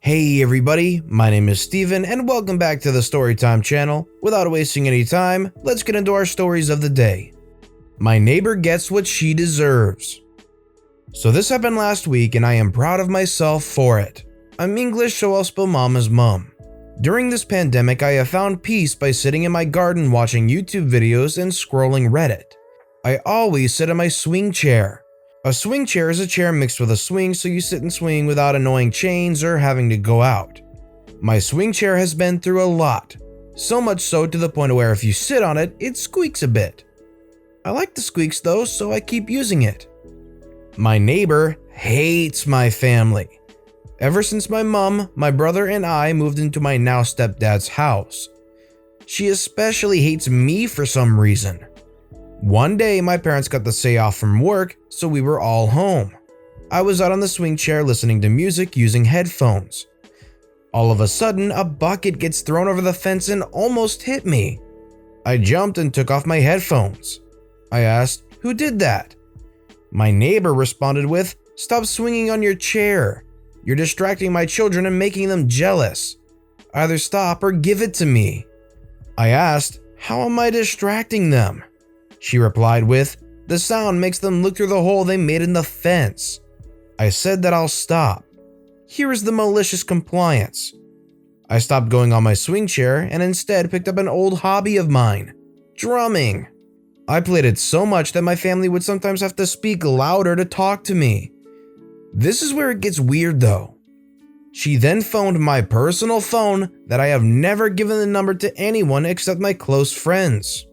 Hey everybody, my name is Steven and welcome back to the Storytime channel. Without wasting any time, let's get into our stories of the day. My neighbor gets what she deserves. So this happened last week and I am proud of myself for it. I'm English, so I'll spell mom as mum. During this pandemic, I have found peace by sitting in my garden watching YouTube videos and scrolling Reddit. I always sit in my swing chair. A swing chair is a chair mixed with a swing, so you sit and swing without annoying chains or having to go out. My swing chair has been through a lot, so much so to the point where if you sit on it, it squeaks a bit. I like the squeaks though, so I keep using it. My neighbor hates my family. Ever since my mom, my brother, and I moved into my now stepdad's house. She especially hates me for some reason. One day, my parents got the day off from work, so we were all home. I was out on the swing chair listening to music using headphones. All of a sudden, a bucket gets thrown over the fence and almost hit me. I jumped and took off my headphones. I asked, "Who did that?" My neighbor responded with, "Stop swinging on your chair. You're distracting my children and making them jealous. Either stop or give it to me." I asked, "How am I distracting them?" She replied with, "The sound makes them look through the hole they made in the fence." I said that I'll stop. Here is the malicious compliance. I stopped going on my swing chair and instead picked up an old hobby of mine, drumming. I played it so much that my family would sometimes have to speak louder to talk to me. This is where it gets weird though. She then phoned my personal phone that I have never given the number to anyone except my close friends.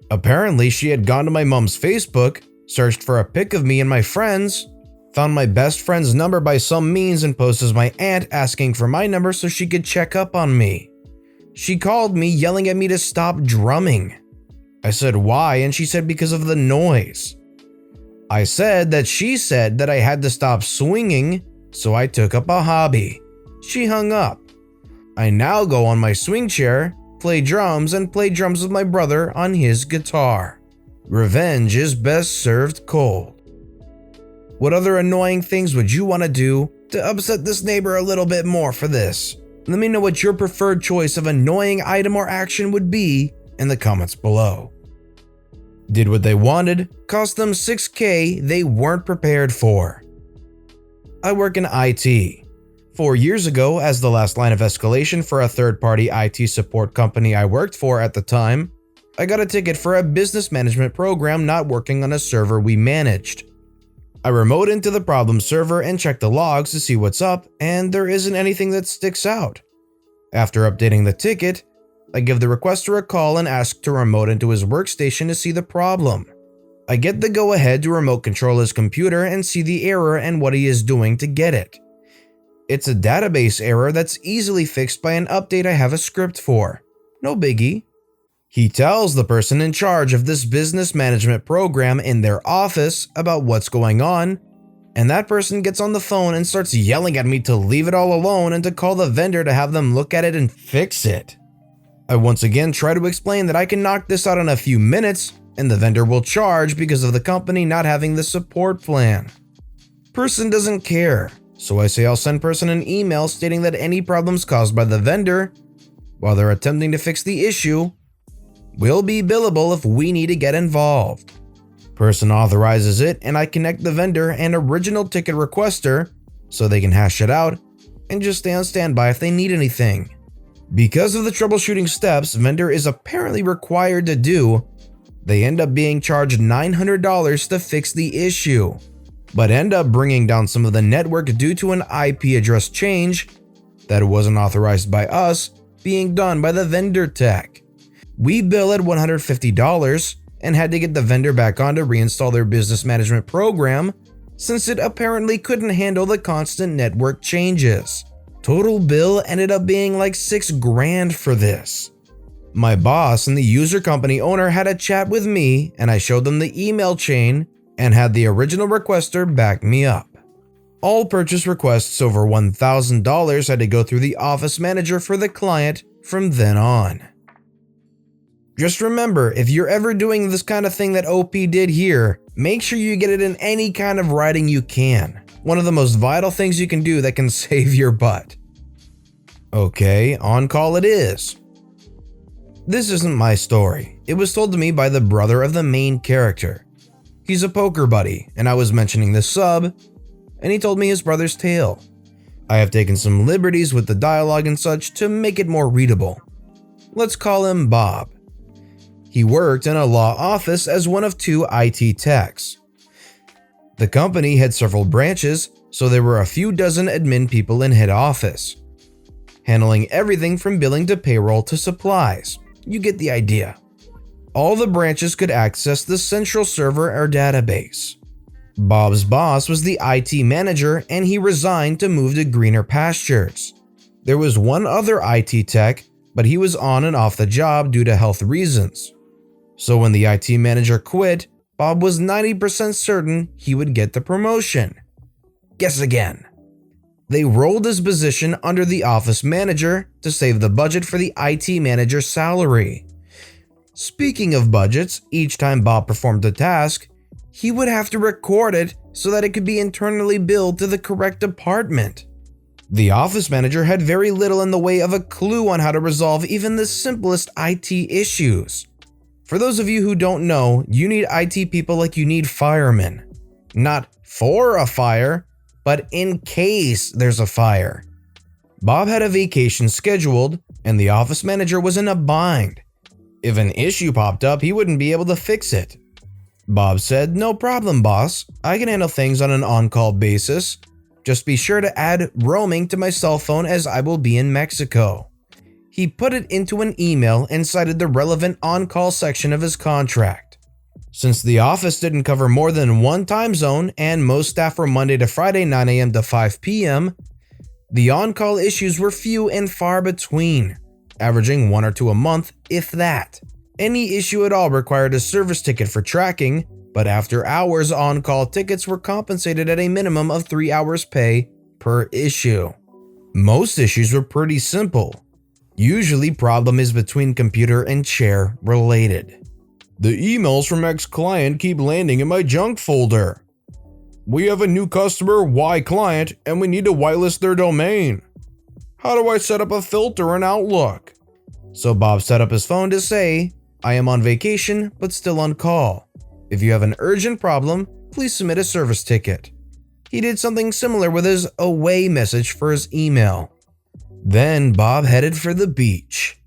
Apparently, she had gone to my mom's Facebook, searched for a pic of me and my friends, found my best friend's number by some means and posed as my aunt asking for my number so she could check up on me. She called me yelling at me to stop drumming. I said why and she said because of the noise. I said that she said that I had to stop swinging, so I took up a hobby. She hung up. I now go on my swing chair, play drums with my brother on his guitar. Revenge is best served cold. What other annoying things would you want to do to upset this neighbor a little bit more for this? Let me know what your preferred choice of annoying item or action would be in the comments below. Did what they wanted, cost them $6,000 they weren't prepared for. I work in IT. 4 years ago, as the last line of escalation for a third-party IT support company I worked for at the time, I got a ticket for a business management program not working on a server we managed. I remote into the problem server and check the logs to see what's up, and there isn't anything that sticks out. After updating the ticket, I give the requester a call and ask to remote into his workstation to see the problem. I get the go-ahead to remote control his computer and see the error and what he is doing to get it. It's a database error that's easily fixed by an update I have a script for. No biggie. He tells the person in charge of this business management program in their office about what's going on, and that person gets on the phone and starts yelling at me to leave it all alone and to call the vendor to have them look at it and fix it. I once again try to explain that I can knock this out in a few minutes and the vendor will charge because of the company not having the support plan. Person doesn't care. So I say I'll send person an email stating that any problems caused by the vendor, while they're attempting to fix the issue, will be billable if we need to get involved. Person authorizes it and I connect the vendor and original ticket requester so they can hash it out and just stay on standby if they need anything. Because of the troubleshooting steps vendor is apparently required to do, they end up being charged $900 to fix the issue, but end up bringing down some of the network due to an IP address change that wasn't authorized by us being done by the vendor tech. We bill at $150 and had to get the vendor back on to reinstall their business management program since it apparently couldn't handle the constant network changes. Total bill ended up being like $6,000 for this. My boss and the user company owner had a chat with me and I showed them the email chain and had the original requester back me up. All purchase requests over $1,000 had to go through the office manager for the client from then on. Just remember, if you're ever doing this kind of thing that OP did here, make sure you get it in any kind of writing you can. One of the most vital things you can do that can save your butt. Okay, on call it is. This isn't my story. It was told to me by the brother of the main character. He's a poker buddy, and I was mentioning the sub, and he told me his brother's tale. I have taken some liberties with the dialogue and such to make it more readable. Let's call him Bob. He worked in a law office as one of 2 IT techs. The company had several branches, so there were a few dozen admin people in head office, handling everything from billing to payroll to supplies. You get the idea. All the branches could access the central server or database. Bob's boss was the IT manager, and he resigned to move to greener pastures. There was one other IT tech, but he was on and off the job due to health reasons. So when the IT manager quit, Bob was 90% certain he would get the promotion. Guess again. They rolled his position under the office manager to save the budget for the IT manager's salary. Speaking of budgets, each time Bob performed a task, he would have to record it so that it could be internally billed to the correct department. The office manager had very little in the way of a clue on how to resolve even the simplest IT issues. For those of you who don't know, you need IT people like you need firemen. Not for a fire, but in case there's a fire. Bob had a vacation scheduled, and the office manager was in a bind. If an issue popped up, he wouldn't be able to fix it. Bob said, "No problem, boss. I can handle things on an on-call basis. Just be sure to add roaming to my cell phone as I will be in Mexico." He put it into an email and cited the relevant on-call section of his contract. Since the office didn't cover more than one time zone and most staff were Monday to Friday 9 a.m. to 5 p.m., the on-call issues were few and far between, averaging 1 or 2 a month, if that. Any issue at all required a service ticket for tracking, but after hours on-call tickets were compensated at a minimum of 3 hours pay per issue. Most issues were pretty simple. Usually problem is between computer and chair related. "The emails from X-Client keep landing in my junk folder. We have a new customer, Y-Client, and we need to whitelist their domain. How do I set up a filter in Outlook?" So Bob set up his phone to say, "I am on vacation, but still on call. If you have an urgent problem, please submit a service ticket." He did something similar with his away message for his email. Then Bob headed for the beach.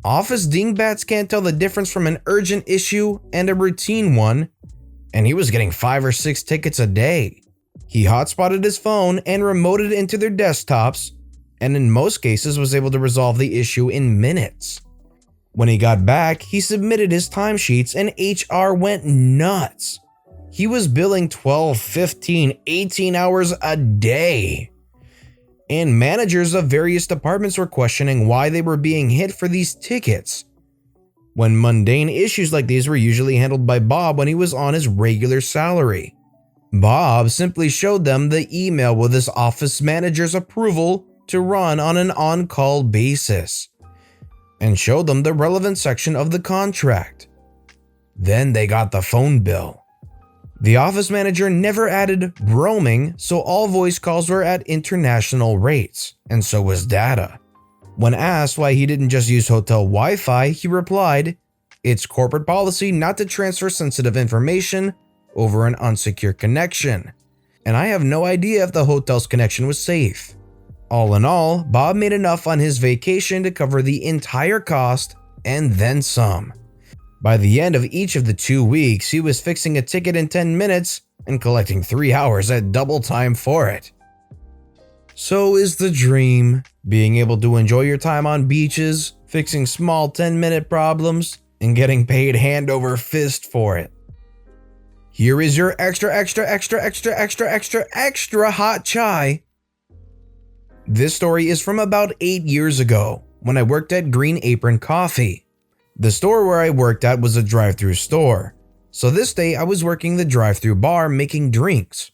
Office dingbats can't tell the difference from an urgent issue and a routine one, and he was getting 5 or 6 tickets a day. He hotspotted his phone and remoted into their desktops, and in most cases was able to resolve the issue in minutes. When he got back, he submitted his timesheets and HR went nuts. He was billing 12, 15, 18 hours a day. And managers of various departments were questioning why they were being hit for these tickets, when mundane issues like these were usually handled by Bob when he was on his regular salary. Bob simply showed them the email with his office manager's approval to run on an on-call basis, and showed them the relevant section of the contract. Then they got the phone bill. The office manager never added roaming, so all voice calls were at international rates, and so was data. When asked why he didn't just use hotel Wi-Fi, he replied, "It's corporate policy not to transfer sensitive information over an unsecure connection, and I have no idea if the hotel's connection was safe." All in all, Bob made enough on his vacation to cover the entire cost and then some. By the end of each of the 2 weeks, he was fixing a ticket in 10 minutes and collecting 3 hours at double time for it. So is the dream, being able to enjoy your time on beaches, fixing small 10-minute problems, and getting paid hand over fist for it. Here is your extra hot chai. This story is from about 8 years ago, when I worked at Green Apron Coffee. The store where I worked at was a drive-thru store, so this day I was working the drive-thru bar making drinks.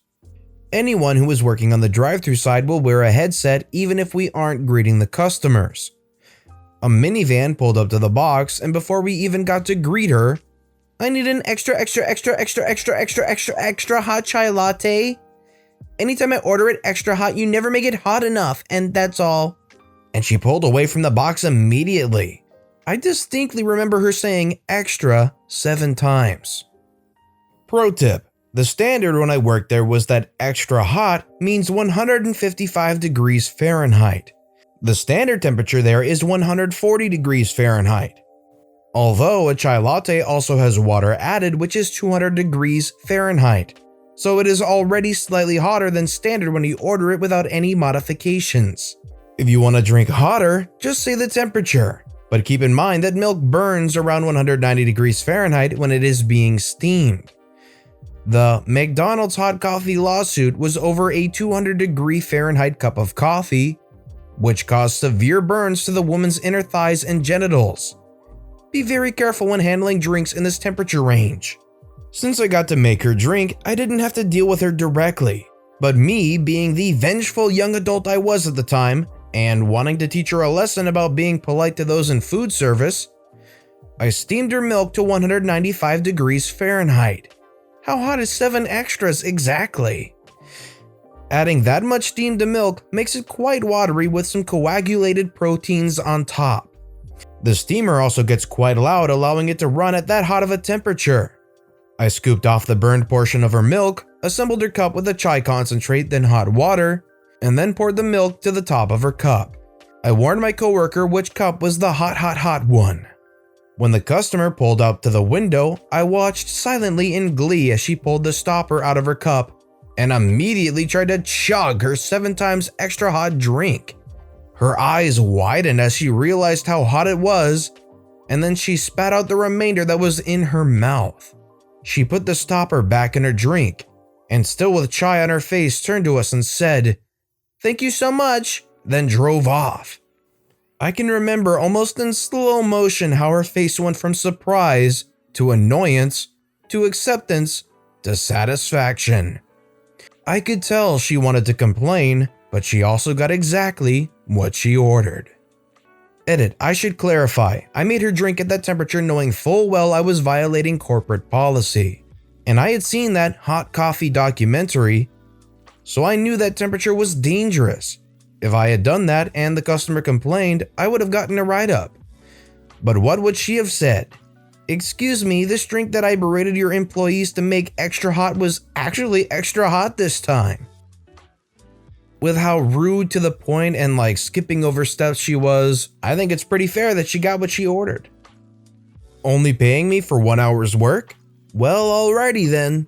Anyone who is working on the drive-thru side will wear a headset even if we aren't greeting the customers. A minivan pulled up to the box, and before we even got to greet her, "I need an extra hot chai latte. Anytime I order it extra hot, you never make it hot enough, and that's all." and she pulled away from the box immediately. I distinctly remember her saying extra 7 times. Pro tip: the standard when I worked there was that extra hot means 155 degrees Fahrenheit. The standard temperature there is 140 degrees Fahrenheit. Although a chai latte also has water added, which is 200 degrees Fahrenheit. So it is already slightly hotter than standard when you order it without any modifications. If you want to drink hotter, just say the temperature. But keep in mind that milk burns around 190 degrees Fahrenheit when it is being steamed. The McDonald's hot coffee lawsuit was over a 200 degree Fahrenheit cup of coffee, which caused severe burns to the woman's inner thighs and genitals. Be very careful when handling drinks in this temperature range. Since I got to make her drink, I didn't have to deal with her directly. But me, being the vengeful young adult I was at the time, and wanting to teach her a lesson about being polite to those in food service, I steamed her milk to 195 degrees Fahrenheit. How hot is 7 extras exactly? Adding that much steam to milk makes it quite watery with some coagulated proteins on top. The steamer also gets quite loud, allowing it to run at that hot of a temperature. I scooped off the burned portion of her milk, assembled her cup with a chai concentrate, then hot water, and then poured the milk to the top of her cup. I warned my coworker which cup was the hot one. When the customer pulled up to the window, I watched silently in glee as she pulled the stopper out of her cup and immediately tried to chug her 7 times extra hot drink. Her eyes widened as she realized how hot it was, and then she spat out the remainder that was in her mouth. She put the stopper back in her drink, and still with chai on her face turned to us and said, "Thank you so much," then drove off. I can remember almost in slow motion how her face went from surprise to annoyance to acceptance to satisfaction. I could tell she wanted to complain, but she also got exactly what she ordered. Edit: I should clarify, I made her drink at that temperature knowing full well I was violating corporate policy. And I had seen that hot coffee documentary, so I knew that temperature was dangerous. If I had done that and the customer complained, I would have gotten a write-up. But what would she have said? "Excuse me, this drink that I berated your employees to make extra hot was actually extra hot this time." With how rude to the point and like skipping over steps she was, I think it's pretty fair that she got what she ordered. Only paying me for 1 hour's work? Well, alrighty then.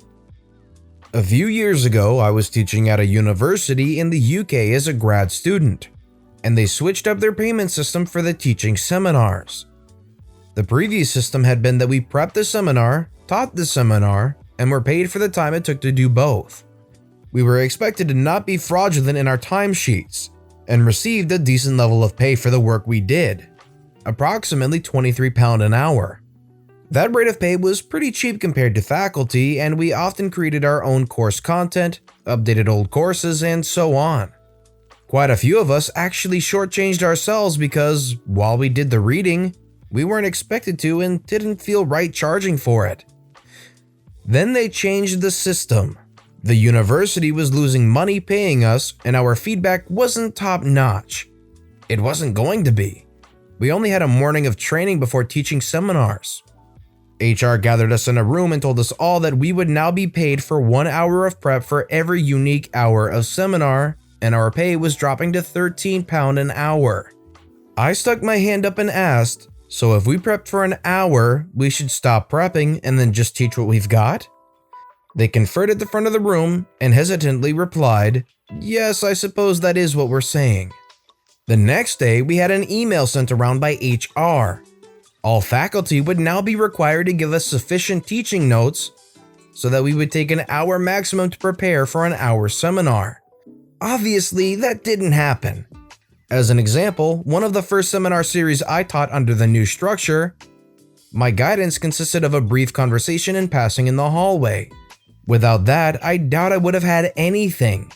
A few years ago, I was teaching at a university in the UK as a grad student, and they switched up their payment system for the teaching seminars. The previous system had been that we prepped the seminar, taught the seminar, and were paid for the time it took to do both. We were expected to not be fraudulent in our timesheets, and received a decent level of pay for the work we did, approximately £23 an hour. That rate of pay was pretty cheap compared to faculty, and we often created our own course content, updated old courses, and so on. Quite a few of us actually shortchanged ourselves because, while we did the reading, we weren't expected to and didn't feel right charging for it. Then they changed the system. The university was losing money paying us, and our feedback wasn't top-notch. It wasn't going to be. We only had a morning of training before teaching seminars. HR gathered us in a room and told us all that we would now be paid for 1 hour of prep for every unique hour of seminar, and our pay was dropping to £13 an hour. I stuck my hand up and asked, "So if we prepped for an hour, we should stop prepping and then just teach what we've got?" They conferred at the front of the room and hesitantly replied, "Yes, I suppose that is what we're saying." The next day, we had an email sent around by HR. All faculty would now be required to give us sufficient teaching notes so that we would take an hour maximum to prepare for an hour seminar. Obviously, that didn't happen. As an example, one of the first seminar series I taught under the new structure, my guidance consisted of a brief conversation and passing in the hallway. Without that, I doubt I would have had anything.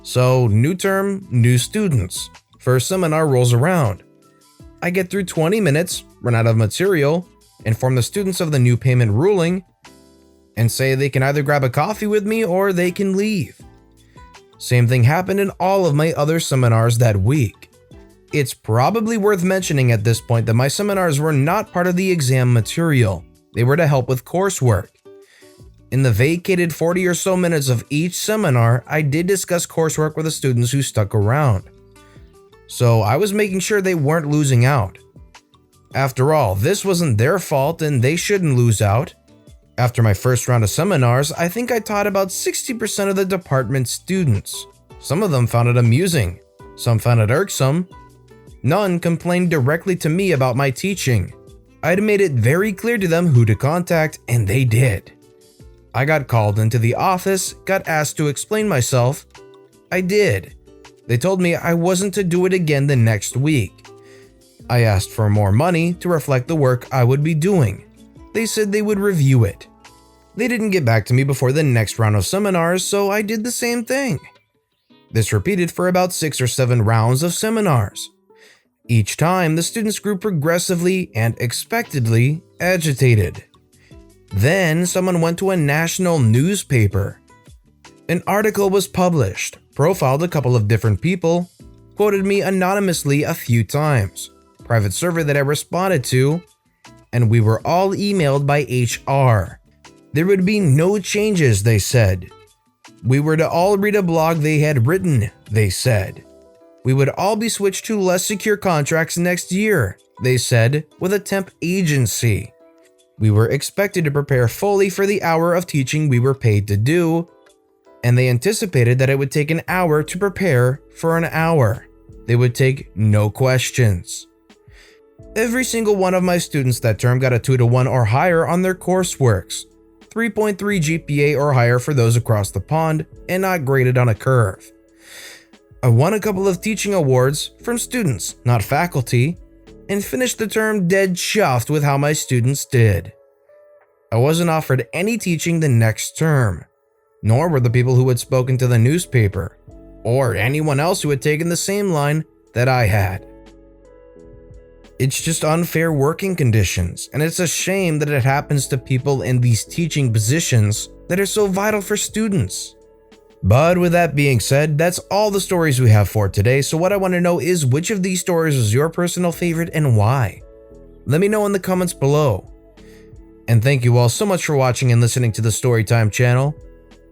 So, new term, new students. First seminar rolls around. I get through 20 minutes, run out of material, inform the students of the new payment ruling, and say they can either grab a coffee with me or they can leave. Same thing happened in all of my other seminars that week. It's probably worth mentioning at this point that my seminars were not part of the exam material. They were to help with coursework. In the vacated 40 or so minutes of each seminar, I did discuss coursework with the students who stuck around. So I was making sure they weren't losing out. After all, this wasn't their fault and they shouldn't lose out. After my first round of seminars, I think I taught about 60% of the department's students. Some of them found it amusing. Some found it irksome. None complained directly to me about my teaching. I'd made it very clear to them who to contact, and they did. I got called into the office, got asked to explain myself. I did. They told me I wasn't to do it again the next week. I asked for more money to reflect the work I would be doing. They said they would review it. They didn't get back to me before the next round of seminars, so I did the same thing. This repeated for about 6 or 7 rounds of seminars. Each time, the students grew progressively and expectedly agitated. Then, someone went to a national newspaper. An article was published, profiled a couple of different people, quoted me anonymously a few times, private survey that I responded to, and we were all emailed by HR. There would be no changes, they said. We were to all read a blog they had written, they said. We would all be switched to less secure contracts next year, they said, with a temp agency. We were expected to prepare fully for the hour of teaching we were paid to do, and they anticipated that it would take an hour to prepare for an hour. They would take no questions. Every single one of my students that term got a 2-to-1 or higher on their courseworks, 3.3 GPA or higher for those across the pond, and not graded on a curve. I won a couple of teaching awards from students, not faculty, and finished the term dead chuffed with how my students did. I wasn't offered any teaching the next term, nor were the people who had spoken to the newspaper, or anyone else who had taken the same line that I had. It's just unfair working conditions, and it's a shame that it happens to people in these teaching positions that are so vital for students. But with that being said, that's all the stories we have for today, so what I want to know is which of these stories was your personal favorite and why? Let me know in the comments below. And thank you all so much for watching and listening to the Storytime channel.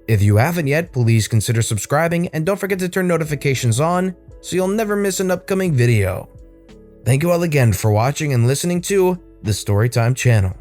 If you haven't yet, please consider subscribing and don't forget to turn notifications on so you'll never miss an upcoming video. Thank you all again for watching and listening to the Storytime channel.